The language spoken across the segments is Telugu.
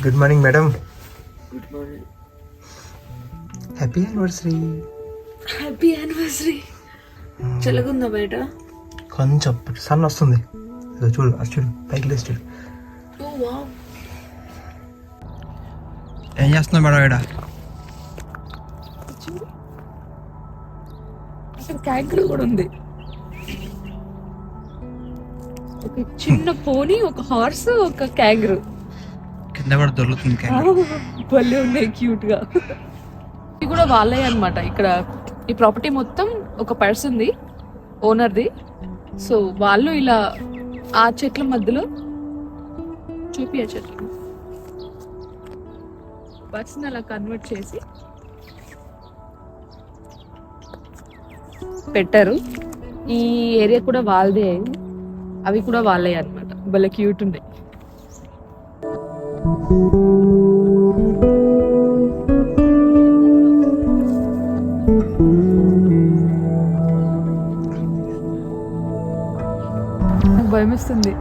Good morning madam. Good morning. Happy anniversary. Happy anniversary. చల్లగుందా బయట? కొంచెం సన్ వస్తుంది. చూడు అది చూడు, పైకి లేచి చూడు. ఓ వావ్. ఏం చేస్తున్నావు మేడం ఇక్కడ? అక్కడ క్యాంకర్ కూడా ఉంది. ఒక చిన్న పోనీ, ఒక హార్స్, ఒక క్యాంగరు కింద కూడా దొరుకుతుంది. భలే ఉన్నాయి క్యూట్ గా. ఇది కూడా వాళ్ళే అన్నమాట. ఇక్కడ ఈ ప్రాపర్టీ మొత్తం ఒక పర్సన్ది, ఓనర్ది. సో వాళ్ళు ఇలా ఆ చెట్ల మధ్యలో చూపి ఆ చెట్లు బస్ని అలా కన్వర్ట్ చేసి పెట్టారు. ఈ ఏరియా కూడా వాళ్ళదే, అవి కూడా వాళ్ళే అన్నమాట. భలే క్యూట్ ఉండే. భయం ఇస్తుంది.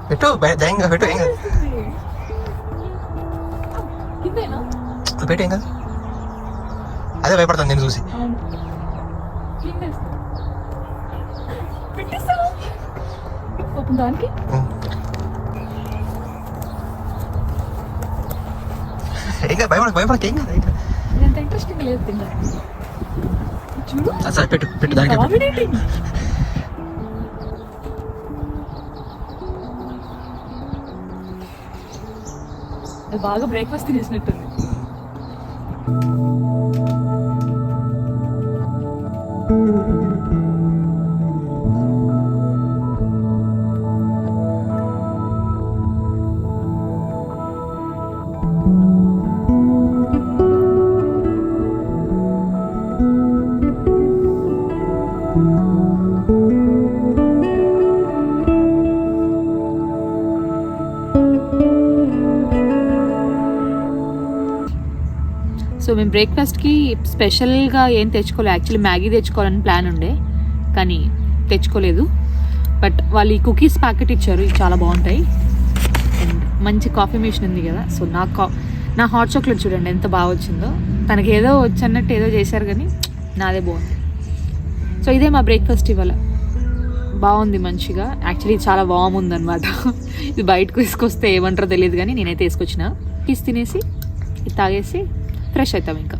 పెట్టు దయంగా పెట్టు, ఏం కాదు. పెట్టు, ఏం కాదు. అదే భయపడతాను నేను చూసి. దానికి ఏం కాదు, భయపడక ఏం కాదు. ఎంత ఇంట్రెస్టింగ్ లేదు తిన్నా. చూడు సరే పెట్టు పెట్టు దానికి. బాగా బ్రేక్ఫాస్ట్ తినేసినట్టుంది. సో మేము బ్రేక్ఫాస్ట్కి స్పెషల్గా ఏం తెచ్చుకోలేదు. యాక్చువల్లీ మ్యాగీ తెచ్చుకోవాలని ప్లాన్ ఉండే, కానీ తెచ్చుకోలేదు. బట్ వాళ్ళు ఈ కుకీస్ ప్యాకెట్ ఇచ్చారు, ఇవి చాలా బాగుంటాయి. అండ్ మంచి కాఫీ మిషన్ ఉంది కదా, సో నా హాట్ చాక్లెట్ చూడండి ఎంత బాగా వచ్చిందో. తనకి ఏదో వచ్చన్నట్టు ఏదో చేశారు, కానీ నాదే బాగుంది. సో ఇదే మా బ్రేక్ఫాస్ట్ ఇవాళ. బాగుంది మంచిగా. యాక్చువల్లీ చాలా వామ్ ఉందన్నమాట. ఇది బయటకు తీసుకొస్తే ఏమంటారో తెలియదు, కానీ నేనైతే వేసుకొచ్చిన. తీసి తినేసి ఇది తాగేసి ఫ్రెష్ అవుతాం ఇంకా.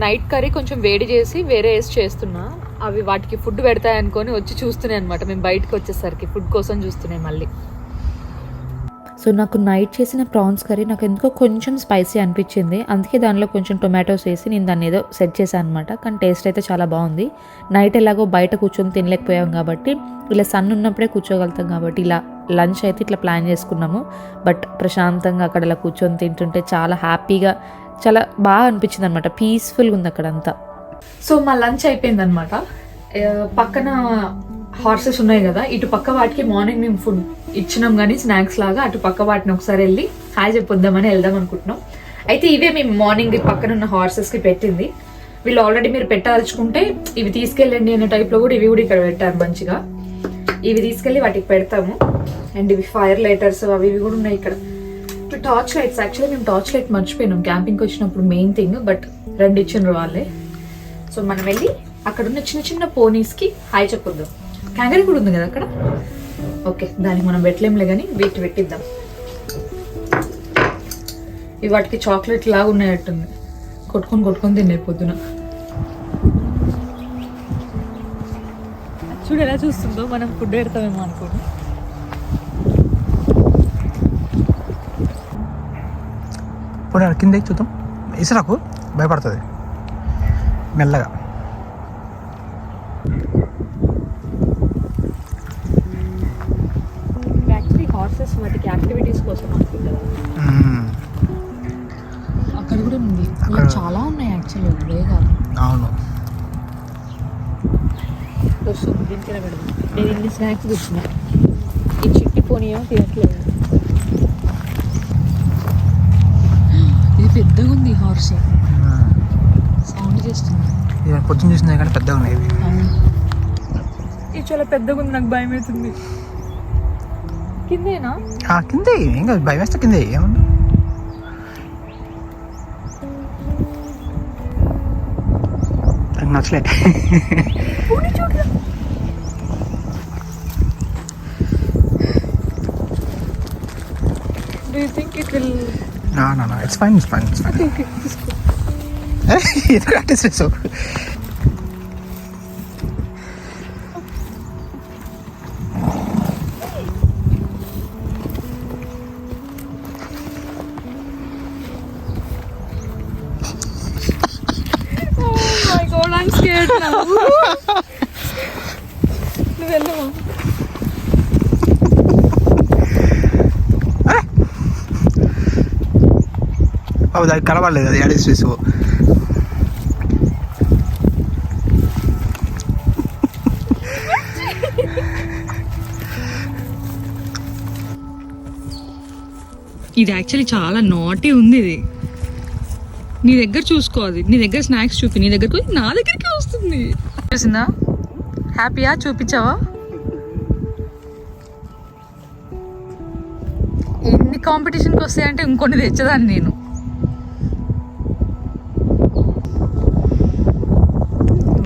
నైట్ కర్రీ కొంచెం వేడి చేసి వేరే వేసి చేస్తున్నా. అవి వాటికి ఫుడ్ పెడతాయి అనుకొని వచ్చి చూస్తున్నాయి అనమాట. మేము బయటకు వచ్చేసరికి ఫుడ్ కోసం చూస్తున్నాయి మళ్ళీ. సో నాకు నైట్ చేసిన ప్రాన్స్ కర్రీ నాకు ఎందుకో కొంచెం స్పైసీ అనిపించింది. అందుకే దానిలో కొంచెం టొమాటోస్ వేసి నేను దాన్ని ఏదో సెట్ చేశాను అనమాట. కానీ టేస్ట్ అయితే చాలా బాగుంది. నైట్ ఎలాగో బయట కూర్చొని తినలేకపోయాం కాబట్టి, ఇలా సన్ ఉన్నప్పుడే కూర్చోగలుగుతాం కాబట్టి ఇలా లంచ్ అయితే ఇట్లా ప్లాన్ చేసుకున్నాము. బట్ ప్రశాంతంగా అక్కడ ఇలా కూర్చొని తింటుంటే చాలా హ్యాపీగా, చాలా బాగా అనిపించింది అనమాట. పీస్ఫుల్గా ఉంది అక్కడంతా. సో మా లంచ్ అయిపోయింది అనమాట. పక్కన హార్సెస్ ఉన్నాయి కదా, ఇటు పక్క వాటికి మార్నింగ్ మేము ఫుడ్ ఇచ్చినాం, కానీ స్నాక్స్ లాగా అటు పక్క వాటిని ఒకసారి వెళ్ళి హాయ్ చెప్పొద్దామని వెళ్దాం అనుకుంటున్నాం. అయితే ఇవే మేము మార్నింగ్ పక్కన ఉన్న హార్సెస్కి పెట్టింది. వీళ్ళు ఆల్రెడీ మీరు పెట్టాల్చుకుంటే ఇవి తీసుకెళ్ళండి అనే టైప్లో కూడా ఇవి కూడా ఇక్కడ పెట్టారు మంచిగా. ఇవి తీసుకెళ్ళి వాటికి పెడతాము. అండ్ ఇవి ఫైర్ లైటర్స్ అవి ఇవి కూడా ఉన్నాయి ఇక్కడ. టార్చ్ లైట్స్, యాక్చువల్లీ మేము టార్చ్ లైట్ మర్చిపోయినాం క్యాంపింగ్కి వచ్చినప్పుడు, మెయిన్ థింగ్. బట్ 2 ఇచ్చిండ్రు వాళ్ళే. సో మనం వెళ్ళి అక్కడ ఉన్న చిన్న చిన్న పోనీస్కి హాయ్ చెప్పొద్దాం. క్యాంగరీ కూడా ఉంది కదా అక్కడ. ఓకే, దానికి మనం పెట్టలేంలే, కానీ వీటి పెట్టిద్దాం. ఇవి వాటికి చాక్లెట్ లాగా ఉన్నాయట్టుంది. కొట్టుకొని తిన్నాయి పొద్దున. చూడు ఎలా చూస్తుందో, మనం ఫుడ్ పెడతామేమో అనుకోండి. కింద చూద్దాం. ఇసురాకు భయపడుతుంది మెల్లగా. యాక్చువల్లీ హార్సెస్ వాటికి యాక్టివిటీస్ కోసం అనుకుంటారు. అక్కడ చాలా ఉన్నాయి యాక్చువల్లీ, ఇవే కాదు. అవును. దీనికైనా పెడదాం. నేను ఇన్ని స్నాక్స్ తెచ్చిన, ఈ చిట్టి పోనీయో తినట్లేదు. ఇది పెద్దగా ఉంది హార్స్, సౌండ్ చేస్తుంది. ఇది పొద్దున్న చూసినా కానీ పెద్దగా ఉన్నాయి ఇవి. ఇది చాలా పెద్దగా ఉంది, నాకు భయం అవుతుంది. కిందేనా? కిందే, ఏం కాదు, భయం వేస్తే కిందే ఏమన్నా. నాకు నచ్చలే. Do you think it will? No, it's fine. Okay, let's go. ఎందుకు కట్టేసేసావు? Oh my God, I'm scared now. నువ్వు వెళ్ళవా? అది కలవలేదు, అది అడిసేసు. ఇది యాక్చువల్లీ చాలా నాటీ ఉంది. ఇది నీ దగ్గర చూసుకోవాలి, నీ దగ్గర స్నాక్స్ చూపి, నీ దగ్గరకు నా దగ్గరికి వస్తుంది. చూసిందా? హ్యాపీయా? చూపించావా? ఎన్ని కాంపిటీషన్కి వస్తాయంటే ఇంకొన్ని తెచ్చదాన్ని నేను.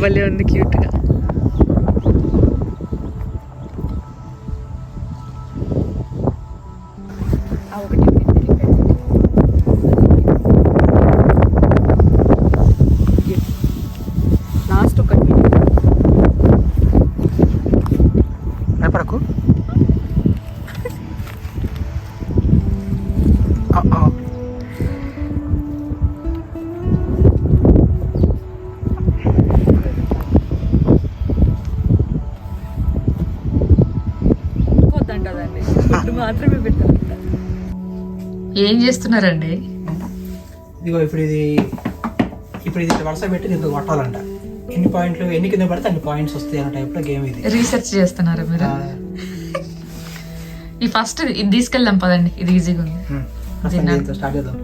భలే ఉంది క్యూట్గా. లాస్ట్ ఒకటి భయపడకు. వద్దంటదండి, ఫుడ్ మాత్రమే పెట్టాలి. ఏం చేస్తున్నారండి? ఇదిగో ఇప్పుడు ఇది వరుస పెట్టి దీంతో కొట్టాలంట. ఎన్ని పాయింట్లు, ఎన్ని కింద పడితే అన్ని పాయింట్స్ వస్తాయి అన్న టైప్ లో గేమ్ ఇది. రీసెర్చ్ చేస్తున్నారా మీరు? ఈ ఫస్ట్ ఇది తీసుకెళ్దాం పదండి, ఇది ఈజీగా ఉంది. స్టార్ట్ చేద్దాం.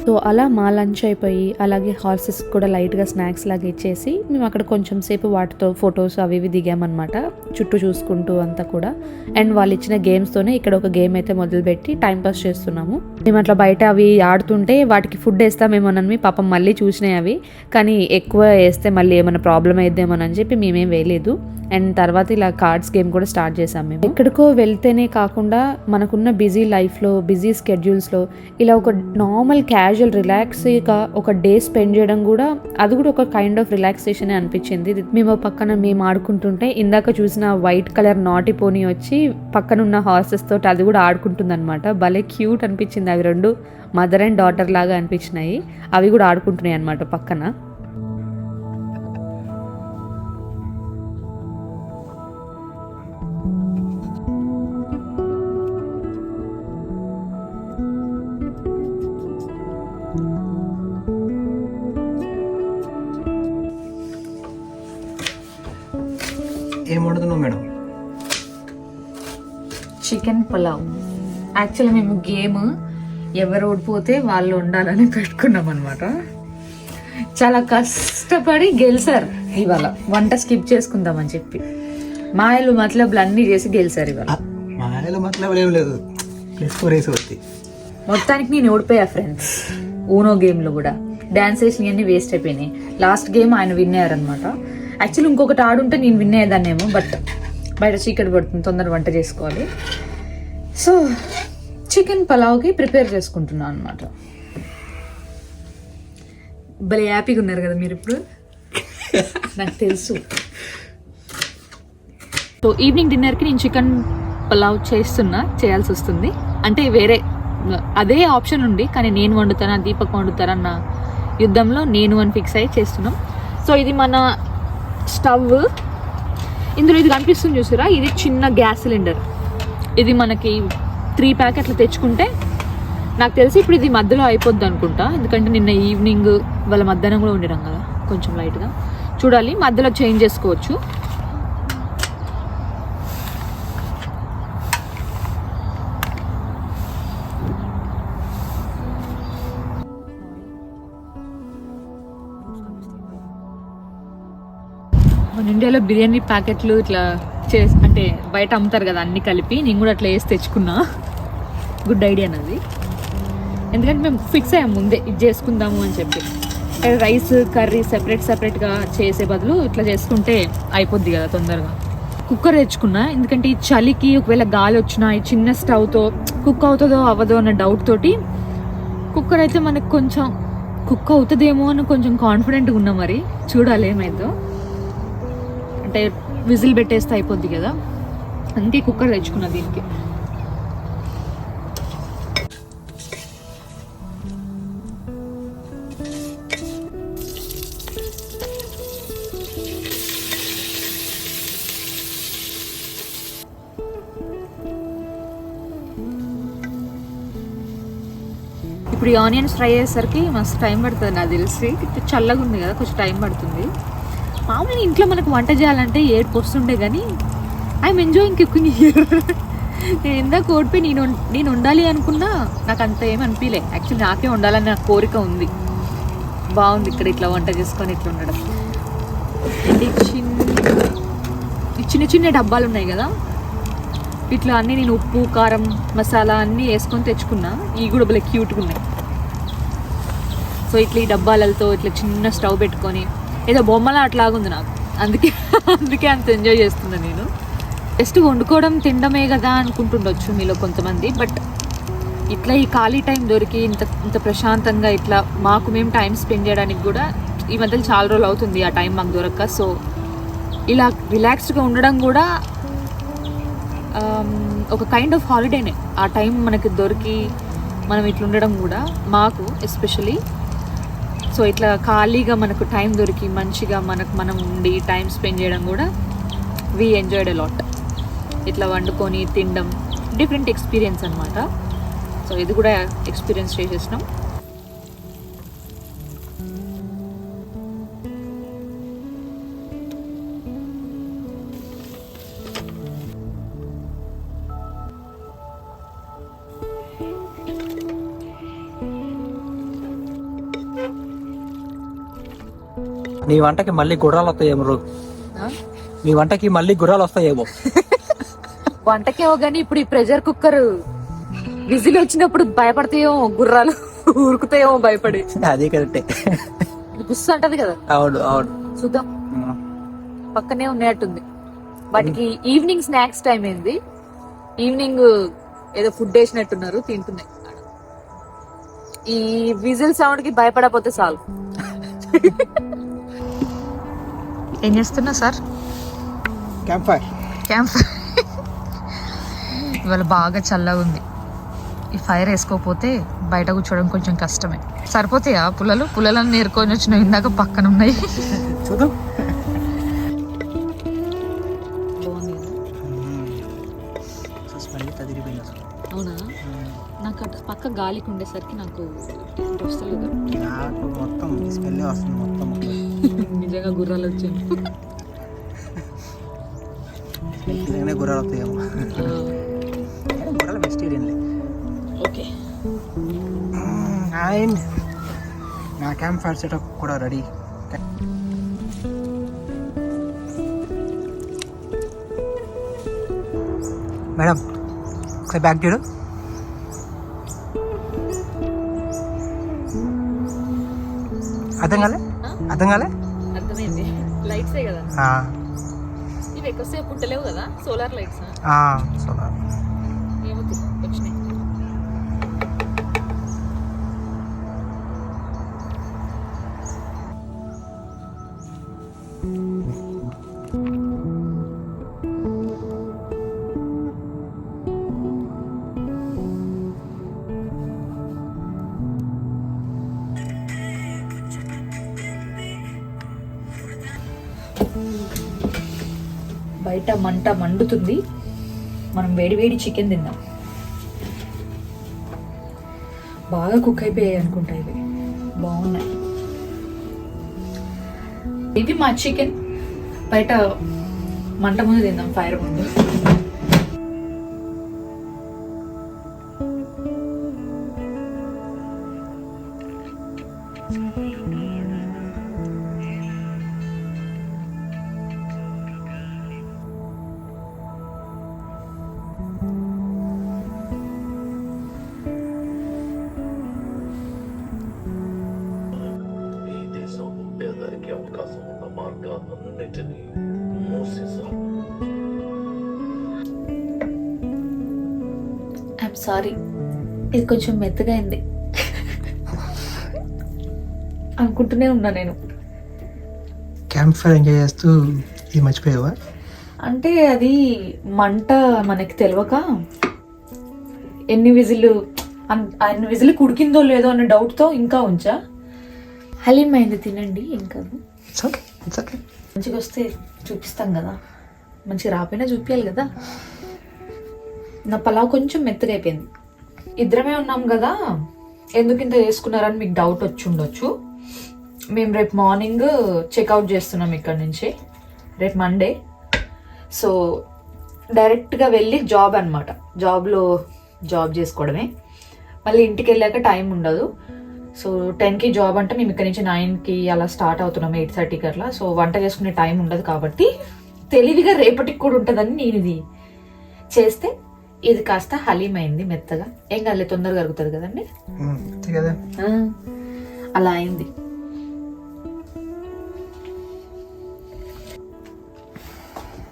సో అలా మా లంచ్ అయిపోయి అలాగే హార్సెస్ కూడా లైట్గా స్నాక్స్ లాగా ఇచ్చేసి మేము అక్కడ కొంచెం సేపు వాటితో ఫొటోస్ అవి ఇవి దిగామన్నమాట, చుట్టూ చూసుకుంటూ అంతా కూడా. అండ్ వాళ్ళు ఇచ్చిన గేమ్స్తోనే ఇక్కడ ఒక గేమ్ అయితే మొదలుపెట్టి టైంపాస్ చేస్తున్నాము. మేము అట్లా బయట అవి ఆడుతుంటే వాటికి ఫుడ్ వేస్తామేమోనని పాపం మళ్ళీ చూసినాయి అవి, కానీ ఎక్కువ వేస్తే మళ్ళీ ఏమైనా ప్రాబ్లం అయిద్దేమోనని చెప్పి మేమేం వేయలేదు. అండ్ తర్వాత ఇలా కార్డ్స్ గేమ్ కూడా స్టార్ట్ చేసాం. మేము ఎక్కడికో వెళ్తేనే కాకుండా మనకున్న బిజీ లైఫ్లో, బిజీ స్కెడ్యూల్స్లో ఇలా ఒక నార్మల్ క్యాజువల్ రిలాక్స్గా ఒక డే స్పెండ్ చేయడం కూడా, అది కూడా ఒక కైండ్ ఆఫ్ రిలాక్సేషన్ అనిపించింది. మేము పక్కన మేము ఆడుకుంటుంటే ఇందాక చూసిన వైట్ కలర్ నాటి పోనీ వచ్చి పక్కన ఉన్న హార్సెస్ తోటి అది కూడా ఆడుకుంటుంది అనమాట. భలే క్యూట్ అనిపించింది. అవి రెండు మదర్ అండ్ డాటర్ లాగా అనిపించినాయి. అవి కూడా ఆడుకుంటున్నాయి అనమాట పక్కన. ఏం వండుతున్నావు మేడం? చికెన్ పులావ్. యాక్చువల్లీ మేము గేమ్ ఎవరు ఓడిపోతే వాళ్ళు ఉండాలని పెట్టుకున్నాం అనమాట. చాలా కష్టపడి గెలిచారు ఇవాళ. వంట స్కిప్ చేసుకుందామని చెప్పి మాయలు మతలబులు అన్నీ చేసి గెలిచారు ఇవాళ. మాయలు మతలబులు ఏం లేదు, మొత్తానికి నేను ఓడిపోయా ఫ్రెండ్స్. ఊనో గేమ్లో కూడా డాన్స్ వేసినవన్నీ వేస్ట్ అయిపోయినాయి. లాస్ట్ గేమ్ ఆయన విన్ అయ్యారనమాట. యాక్చువల్లీ ఇంకొకటి ఆడుంటే నేను విన్ అయ్యేదాన్నేమో, బట్ బయట చీకటి పడుతుంది, తొందర వంట చేసుకోవాలి. సో చికెన్ పలావ్కి ప్రిపేర్ చేసుకుంటున్నాను అనమాట. భలే హ్యాపీగా ఉన్నారు కదా మీరు ఇప్పుడు, నాకు తెలుసు. సో ఈవినింగ్ డిన్నర్కి నేను చికెన్ పలావ్ చేయాల్సి వస్తుంది. అంటే వేరే అదే ఆప్షన్ ఉంది, కానీ నేను వండుతానా దీపక్ వండుతారన్న యుద్ధంలో నేను అని ఫిక్స్ అయ్యి చేస్తున్నాం. సో ఇది మన స్టవ్. ఇందులో ఇది కనిపిస్తుంది చూసారా, ఇది చిన్న గ్యాస్ సిలిండర్. ఇది మనకి 3 ప్యాకెట్లు తెచ్చుకుంటే నాకు తెలిసి ఇప్పుడు ఇది మధ్యలో అయిపోద్ది అనుకుంటా, ఎందుకంటే నిన్న ఈవినింగ్ వాళ్ళ మధ్యాహ్నం కూడా ఉండినాం కదా కొంచెం లైట్గా. చూడాలి, మధ్యలో చేంజ్ చేసుకోవచ్చు. మన ఇండియాలో బిర్యానీ ప్యాకెట్లు ఇట్లా అంటే బయట అమ్ముతారు కదా అన్ని కలిపి, నేను కూడా అట్లా వేసి తెచ్చుకున్నా. గుడ్ ఐడియా నాది, ఎందుకంటే మేము ఫిక్స్ అయ్యాం ముందే ఇది చేసుకుందాము అని చెప్పి. రైస్ కర్రీ సెపరేట్గా చేసే బదులు ఇట్లా చేసుకుంటే అయిపోద్ది కదా తొందరగా. కుక్కర్ తెచ్చుకున్నా, ఎందుకంటే ఈ చలికి ఒకవేళ గాలి వచ్చినా ఈ చిన్న స్టవ్తో కుక్ అవుతుందో అవ్వదో అన్న డౌట్ తోటి కుక్కర్ అయితే మనకు కొంచెం కుక్ అవుతుందేమో అని కొంచెం కాన్ఫిడెంట్గా ఉన్నా. మరి చూడాలి ఏమైందో, అంటే విజిల్ పెట్టేస్తే అయిపోద్ది కదా, అందుకే కుక్కర్ తెచ్చుకున్నా దీనికి. ఇప్పుడు ఈ ఆనియన్స్ ఫ్రై అయ్యేసరికి మస్తు టైం పడుతుంది నాకు తెలిసి. చల్లగా ఉంది కదా, కొంచెం టైం పడుతుంది. మామూలుగా ఇంట్లో మనకు వంట చేయాలంటే ఏడుపు వస్తుండే, కానీ ఐఎమ్ ఎంజాయింగ్ కుకింగ్ హియర్. నేను ఇందాక ఓడిపోయి నేను ఉండాలి అనుకున్నా, నాకు అంత ఏమి అనిపించలే. యాక్చువల్లీ నాకే ఉండాలని నాకు కోరిక ఉంది. బాగుంది ఇక్కడ ఇట్లా వంట చేసుకొని ఇట్లా ఉండడం. చిన్న చిన్న డబ్బాలు ఉన్నాయి కదా, ఇట్లా అన్నీ నేను ఉప్పు కారం మసాలా అన్నీ వేసుకొని తెచ్చుకున్నా. ఇవి కూడా భలే క్యూట్గా ఉన్నాయి. సో ఇట్లా ఈ డబ్బాలతో ఇట్లా చిన్న స్టవ్ పెట్టుకొని ఏదో బొమ్మలా అట్లాగుంది నాకు, అందుకే అంత ఎంజాయ్ చేస్తున్నా నేను. జస్ట్ వండుకోవడం తినడమే కదా అనుకుంటుండొచ్చు మీలో కొంతమంది, బట్ ఇట్లా ఈ ఖాళీ టైం దొరికి ఇంత ప్రశాంతంగా ఇట్లా మాకు మేము టైం స్పెండ్ చేయడానికి కూడా ఈ మధ్యలో చాలా రోజులు అవుతుంది ఆ టైం మాకు దొరక్క. సో ఇలా రిలాక్స్డ్గా ఉండడం కూడా ఒక కైండ్ ఆఫ్ హాలిడేనే. ఆ టైం మనకి దొరికి మనం ఇట్లా ఉండడం కూడా మాకు ఎస్పెషలీ. సో ఇట్లా ఖాళీగా మనకు టైం దొరికి మంచిగా మనం ఉండి టైం స్పెండ్ చేయడం కూడా వీ ఎంజాయ్డ్ ఎ లాట్. ఇట్లా వండుకొని తినడం డిఫరెంట్ ఎక్స్పీరియన్స్ అనమాట. సో ఇది కూడా ఎక్స్పీరియన్స్ చేసేసినాం. నీ వంటకి మళ్ళీ గుర్రాలు వస్తాయేమో, నీ వంటకి మళ్ళీ గుర్రాలు వస్తాయేమో. వంటకేమో కానీ ఇప్పుడు ఈ ప్రెషర్ కుక్కర్ విజిల్ వచ్చినప్పుడు భయపడతాయేమో గుర్రాలు, ఉరుకుతాయేమో భయపడి. అదే కరెక్టే, గుస్సు అంటది కదా. అవును అవును, చూద్దాం. పక్కనే ఉన్నట్టుంది. వాటికి ఈవినింగ్ స్నాక్స్ టైం ఏంది, ఈవినింగ్ ఏదో ఫుడ్ వేసినట్టున్నారు, తింటున్నాయి. ఈ విజిల్ సౌండ్ కి భయపడపోతే చాలు. ఏం చేస్తున్నా సార్? Camp fire. ఇవాళ బాగా చల్లగా ఉంది. ఈ ఫైర్ వేసుకోకపోతే బయట కూర్చోవడం కొంచెం కష్టమే. సరిపోతాయా పుల్లలను నేర్కొని వచ్చిన ఇందాక పక్కన ఉన్నాయి. చూద్దాం. అవునా, నాకు అటు పక్క గాలికి ఉండేసరికి నాకు వస్తలేదు. మొత్తం స్మెల్ వస్తుంది మొత్తం. నిజంగా గుర్రాలు వచ్చాయి. గుర్రాలు వస్తాయేమో. గుర్రాలు వెజిటేరియన్లే. ఓకే, అండ్ నా క్యాంప్ ఫైర్ సెటప్ కూడా రెడీ. మేడం ఒకసారి బ్యాక్ చూడు. అర్థం కాలే? అర్థమైంది. లైట్సే కదా ఇవి, ఎక్కువసేపు పుట్టలేవు కదా. Solar lights. సోలార్ ఏమో వచ్చినాయి. బయట మంట మండుతుంది. మనం వేడి వేడి చికెన్ తిందాం. బాగా కుక్ అయిపోయాయి అనుకుంటా ఇవి. బాగున్నాయి. ఇది మా చికెన్. బయట మంట ముందు తిందాం, ఫైర్ ముందు. ఐఎమ్ సారీ, ఇది కొంచెం మెత్తగా అయింది అనుకుంటూనే ఉన్నా నేను. క్యాంప్ ఫైర్ ఎంజాయ్ చేస్తూ ఇది మర్చిపోయావా? అంటే అది మంట మనకి తెలియక ఎన్ని విజిల్ ఉడికిందో లేదో అన్న డౌట్తో ఇంకా ఉంచా. హలీం అయింది, తినండి. ఇంకా మంచిగా వస్తే చూపిస్తాం కదా, మంచిగా రాపోయినా చూపించాలి కదా. నా పలావ్ కొంచెం మెత్తగా అయిపోయింది. ఇద్దరమే ఉన్నాం కదా, ఎందుకు ఇంత చేసుకున్నారని మీకు డౌట్ వచ్చి ఉండొచ్చు. మేము రేపు మార్నింగ్ చెక్అవుట్ చేస్తున్నాం ఇక్కడ నుంచి, రేపు మండే. సో డైరెక్ట్గా వెళ్ళి జాబ్ అనమాట, జాబ్ చేసుకోవడమే. మళ్ళీ ఇంటికి వెళ్ళాక టైం ఉండదు. సో 10కి జాబ్ అంటే మేము ఇక్కడ నుంచి 9కి అలా స్టార్ట్ అవుతున్నాం, 8:30కి అట్లా. సో వంట చేసుకునే టైం ఉండదు కాబట్టి తెలివిగా రేపటికి కూడా ఉంటుందని నేను ఇది చేస్తే ఇది కాస్త హలీం అయింది మెత్తగా. ఏం కాదు, తొందరగా కరుగుతుంది కదండి. అలా అయింది.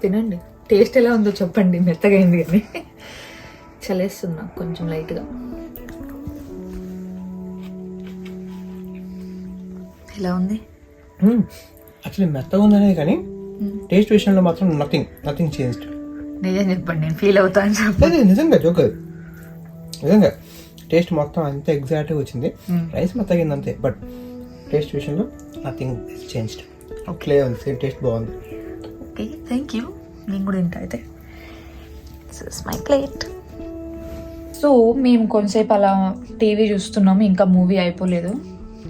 తినండి, టేస్ట్ ఎలా ఉందో చెప్పండి. మెత్తగా అయింది కానీ చలేస్తున్నా కొంచెం లైట్గా. ఎలా ఉంది? యాక్చువల్లీ మెత్తగా ఉందనే కానీ టేస్ట్ విషయంలో మాత్రం నథింగ్ చేంజ్డ్. నిజం చెప్పండి, నేను ఫీల్ అవుతాను చెప్పండి. నిజంగా జోక్, నిజంగా టేస్ట్ మొత్తం అంతే ఎగ్జాక్ట్గా వచ్చింది. రైస్ మెత్తగింది అంతే, బట్ టేస్ట్ విషయంలో nothing changed. Okay, same taste బాగుంది. Okay, thank you. నేను కూడా తింటా అయితే. My plate. సో మేము కొంతసేపు అలా టీవీ చూస్తున్నాము, ఇంకా మూవీ అయిపోలేదు.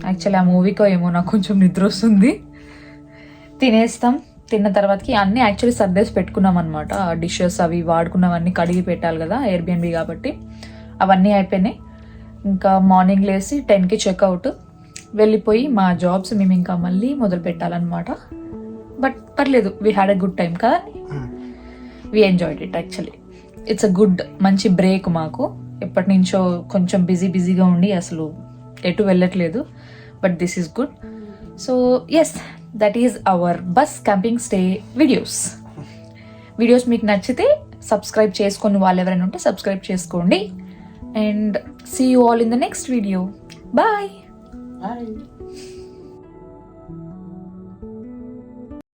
యాక్చువల్లీ ఆ మూవీకో ఏమో నాకు కొంచెం నిద్ర వస్తుంది. తినేస్తాం. తిన్న తర్వాతకి అన్నీ యాక్చువల్లీ సర్దేసి పెట్టుకున్నాం అనమాట. డిషెస్ అవి వాడుకున్నవన్నీ కడిగి పెట్టాలి కదా, ఎయిర్బిఎన్బి కాబట్టి. అవన్నీ అయిపోయినాయి. ఇంకా మార్నింగ్ లేసి 10కి చెక్అవుట్ వెళ్ళిపోయి మా జాబ్స్ మేము ఇంకా మళ్ళీ మొదలు పెట్టాలన్నమాట. బట్ పర్లేదు, we had a good time కదా, we enjoyed it. Actually it's a good, మంచి బ్రేక్ మాకు. ఎప్పటి నుంచో కొంచెం బిజీగా ఉండి అసలు ఎటు వెళ్ళట్లేదు. But this is good. So yes, that is our bus camping stay videos మీకు నచ్చితే సబ్స్క్రైబ్ చేసుకొని వాళ్ళు ఎవరైనా ఉంటే సబ్స్క్రైబ్ చేసుకోండి. And see you all in the next video. Bye.